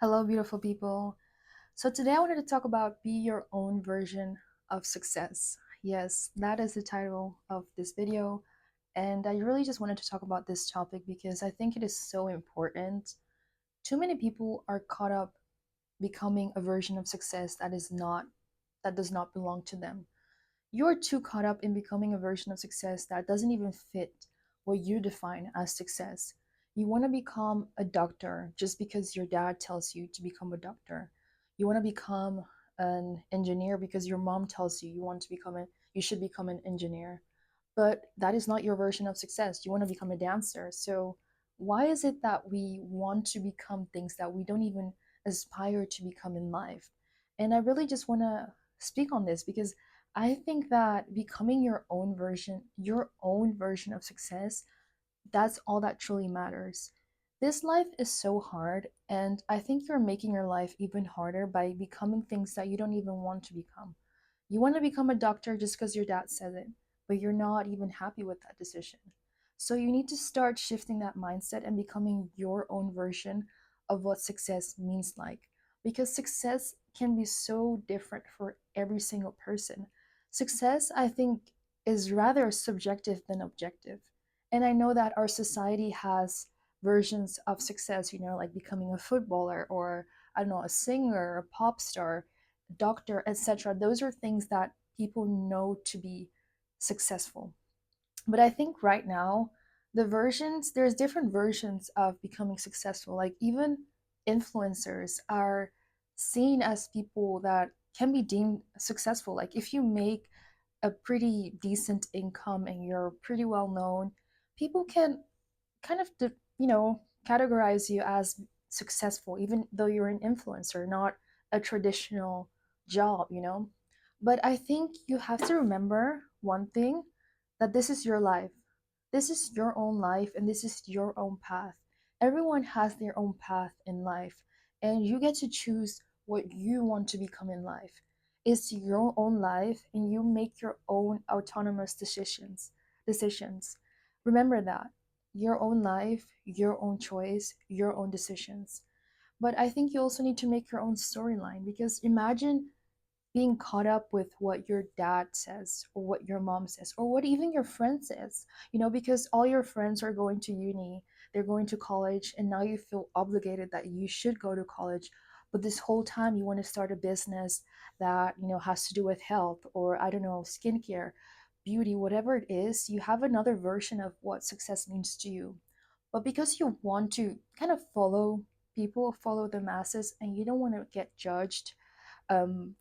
Hello, beautiful people. So, today I wanted to talk about be your own version of success. Yes, that is the title of this video. And I really just wanted to talk about this topic because I think it is so important. Too many people are caught up becoming a version of success that does not belong to them. You're too caught up in becoming a version of success that doesn't even fit what you define as success. You want to become a doctor just because your dad tells you to become a doctor. You want to become an engineer because your mom tells you you should become an engineer. But that is not your version of success. You want to become a dancer. So why is it that we want to become things that we don't even aspire to become in life? And I really just want to speak on this because I think that becoming your own version of success, that's all that truly matters. This life is so hard, and I think you're making your life even harder by becoming things that you don't even want to become. You want to become a doctor just because your dad says it, but you're not even happy with that decision. So you need to start shifting that mindset and becoming your own version of what success means like. Because success can be so different for every single person. Success, I think, is rather subjective than objective. And I know that our society has versions of success, like becoming a footballer or, I don't know, a singer, a pop star, doctor, etc. Those are things that people know to be successful. But I think right now, there's different versions of becoming successful. Like even influencers are seen as people that can be deemed successful. Like if you make a pretty decent income and you're pretty well known, people can kind of, categorize you as successful, even though you're an influencer, not a traditional job. But I think you have to remember one thing, that this is your life. This is your own life and this is your own path. Everyone has their own path in life, and you get to choose what you want to become in life. It's your own life and you make your own autonomous decisions. Remember that your own life, your own choice, your own decisions. But I think you also need to make your own storyline, because imagine being caught up with what your dad says or what your mom says or what even your friend says, because all your friends are going to uni, they're going to college, and now you feel obligated that you should go to college. But this whole time you want to start a business that, has to do with health or, I don't know, skincare, beauty, whatever it is. You have another version of what success means to you. But because you want to kind of follow the masses, and you don't want to get judged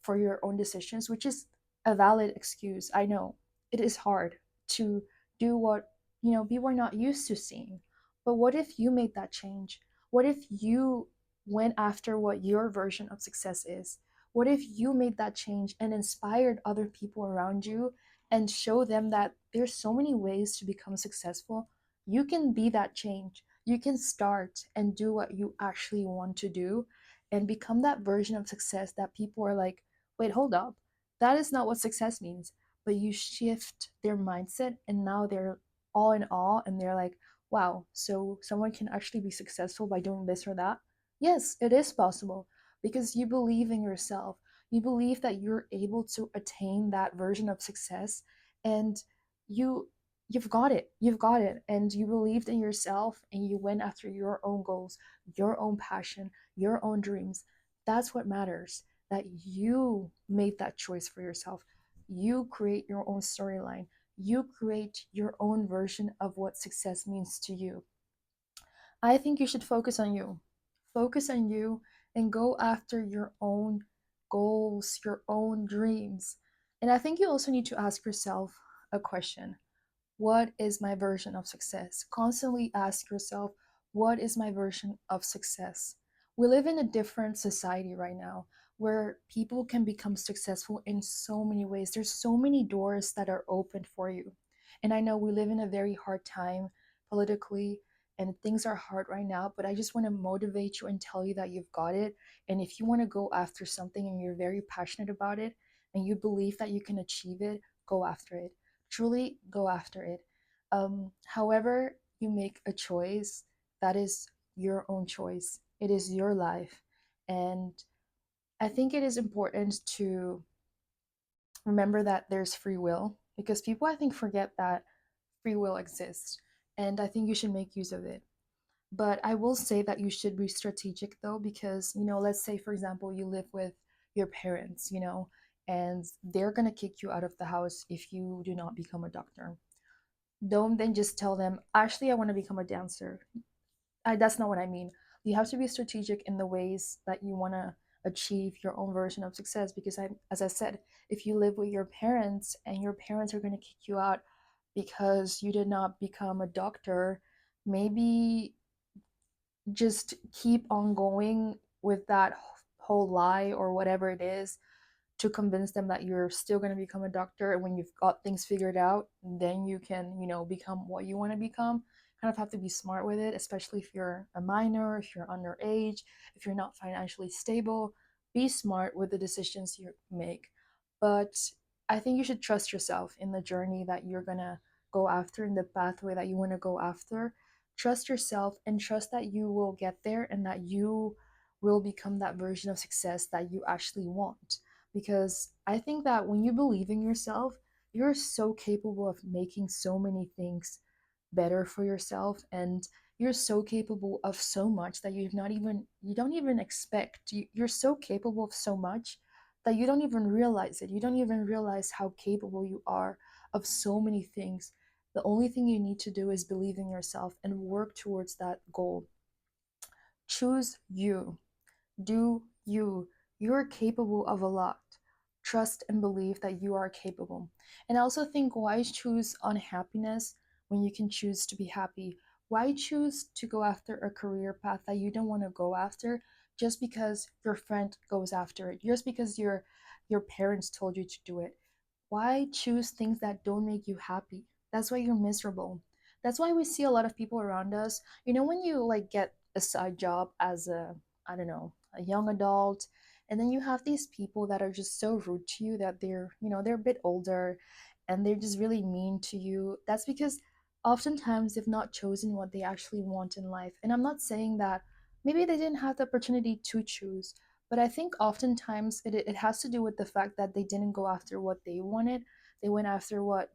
for your own decisions, which is a valid excuse. I know it is hard to do what, people are not used to seeing. But what if you made that change? What if you went after what your version of success is? What if you made that change and inspired other people around you and show them that there's so many ways to become successful? You can be that change. You can start and do what you actually want to do and become that version of success that people are like, wait, hold up. That is not what success means. But you shift their mindset, and now they're all in awe and they're like, wow, so someone can actually be successful by doing this or that. Yes, it is possible, because you believe in yourself. You believe that you're able to attain that version of success, and you you've got it. You've got it. And you believed in yourself and you went after your own goals, your own passion, your own dreams. That's what matters. That you made that choice for yourself. You create your own storyline. You create your own version of what success means to you. I think you should focus on you. Focus on you and go after your own goals, your own dreams. And I think you also need to ask yourself a question. What is my version of success? Constantly ask yourself, what is my version of success? We live in a different society right now where people can become successful in so many ways. There's so many doors that are open for you. And I know we live in a very hard time politically, and things are hard right now, but I just want to motivate you and tell you that you've got it. And if you want to go after something and you're very passionate about it and you believe that you can achieve it, go after it. Truly go after it. However, you make a choice, that is your own choice. It is your life. And I think it is important to remember that there's free will, because people, I think, forget that free will exists. And I think you should make use of it. But I will say that you should be strategic though, because, let's say, for example, you live with your parents, and they're going to kick you out of the house if you do not become a doctor. Don't then just tell them, actually, I want to become a dancer. That's not what I mean. You have to be strategic in the ways that you want to achieve your own version of success, because as I said, if you live with your parents and your parents are going to kick you out because you did not become a doctor, maybe just keep on going with that whole lie or whatever it is, to convince them that you're still going to become a doctor, and when you've got things figured out, then you can, become what you want to become. Kind of have to be smart with it, especially if you're a minor, if you're underage, if you're not financially stable. Be smart with the decisions you make. But I think you should trust yourself in the journey that you're going to go after, in the pathway that you want to go after. Trust yourself and trust that you will get there, and that you will become that version of success that you actually want. Because I think that when you believe in yourself, you're so capable of making so many things better for yourself, and you're so capable of so much that you don't even expect. You're so capable of so much that you don't even realize it. You don't even realize how capable you are of so many things. The only thing you need to do is believe in yourself and work towards that goal. Choose you. Do you. You're capable of a lot. Trust and believe that you are capable. And I also think, why choose unhappiness when you can choose to be happy? Why choose to go after a career path that you don't want to go after just because your friend goes after it, just because your parents told you to do it? Why choose things that don't make you happy? That's why you're miserable. That's why we see a lot of people around us. When you like get a side job as a, I don't know, a young adult, and then you have these people that are just so rude to you, that they're a bit older, and they're just really mean to you. That's because oftentimes they've not chosen what they actually want in life. And I'm not saying that maybe they didn't have the opportunity to choose, but I think oftentimes it has to do with the fact that they didn't go after what they wanted. They went after what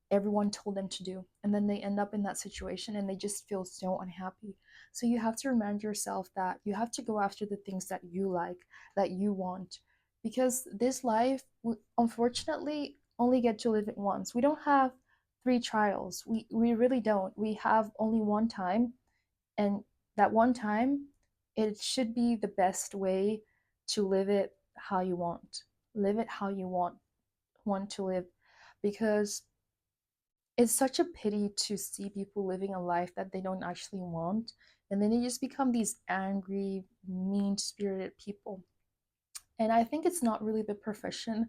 everyone told them to do. And then they end up in that situation and they just feel so unhappy. So you have to remind yourself that you have to go after the things that you like, that you want. Because this life, we unfortunately only get to live it once. We don't have three trials. We really don't. We have only one time, and that one time, it should be the best way to live it how you want. Live it how you want to live, because it's such a pity to see people living a life that they don't actually want, and then they just become these angry, mean-spirited people. And I think it's not really the profession,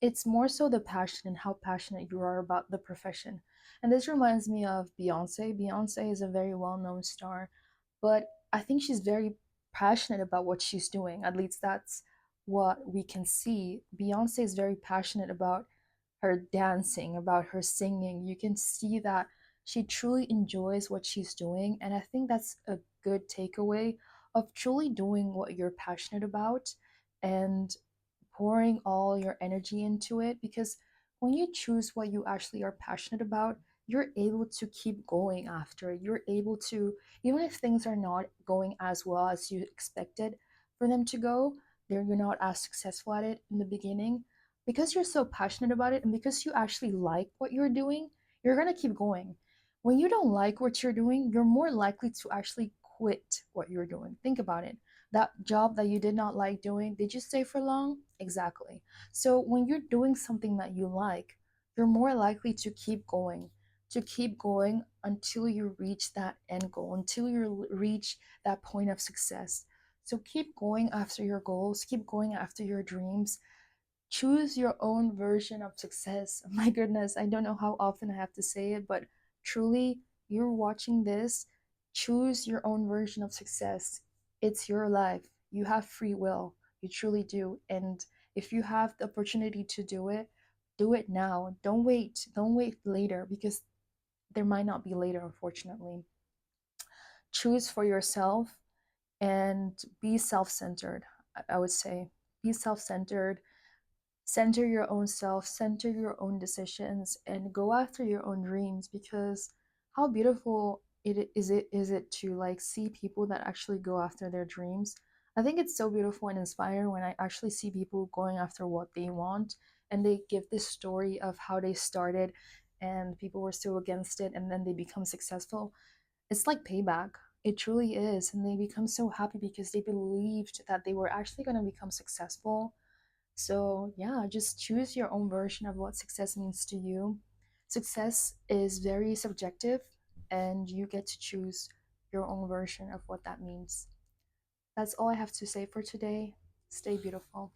it's more so the passion and how passionate you are about the profession. And this reminds me of Beyonce. Beyonce is a very well-known star, but I think she's very passionate about what she's doing. At least that's what we can see. Beyonce is very passionate about her dancing, about her singing. You can see that she truly enjoys what she's doing. And I think that's a good takeaway of truly doing what you're passionate about and pouring all your energy into it. Because when you choose what you actually are passionate about, you're able to keep going after it. You're able to, even if things are not going as well as you expected for them to go, you're not as successful at it in the beginning, because you're so passionate about it and because you actually like what you're doing, you're going to keep going. When you don't like what you're doing, you're more likely to actually quit what you're doing. Think about it. That job that you did not like doing, did you stay for long? Exactly. So when you're doing something that you like, you're more likely to keep going until you reach that end goal, until you reach that point of success. So keep going after your goals, keep going after your dreams. Choose your own version of success. My goodness, I don't know how often I have to say it, but truly, you're watching this. Choose your own version of success. It's your life. You have free will. You truly do. And if you have the opportunity to do it now. Don't wait. Don't wait later, because there might not be later, unfortunately. Choose for yourself and be self-centered. I would say be self-centered, center your own self, center your own decisions, and go after your own dreams, because how beautiful it is it to like see people that actually go after their dreams. I think it's so beautiful and inspiring when I actually see people going after what they want, and they give this story of how they started and people were so against it and then they become successful. It's like payback. It truly is. And they become so happy because they believed that they were actually going to become successful. So, yeah, just choose your own version of what success means to you. Success is very subjective, and you get to choose your own version of what that means. That's all I have to say for today. Stay beautiful.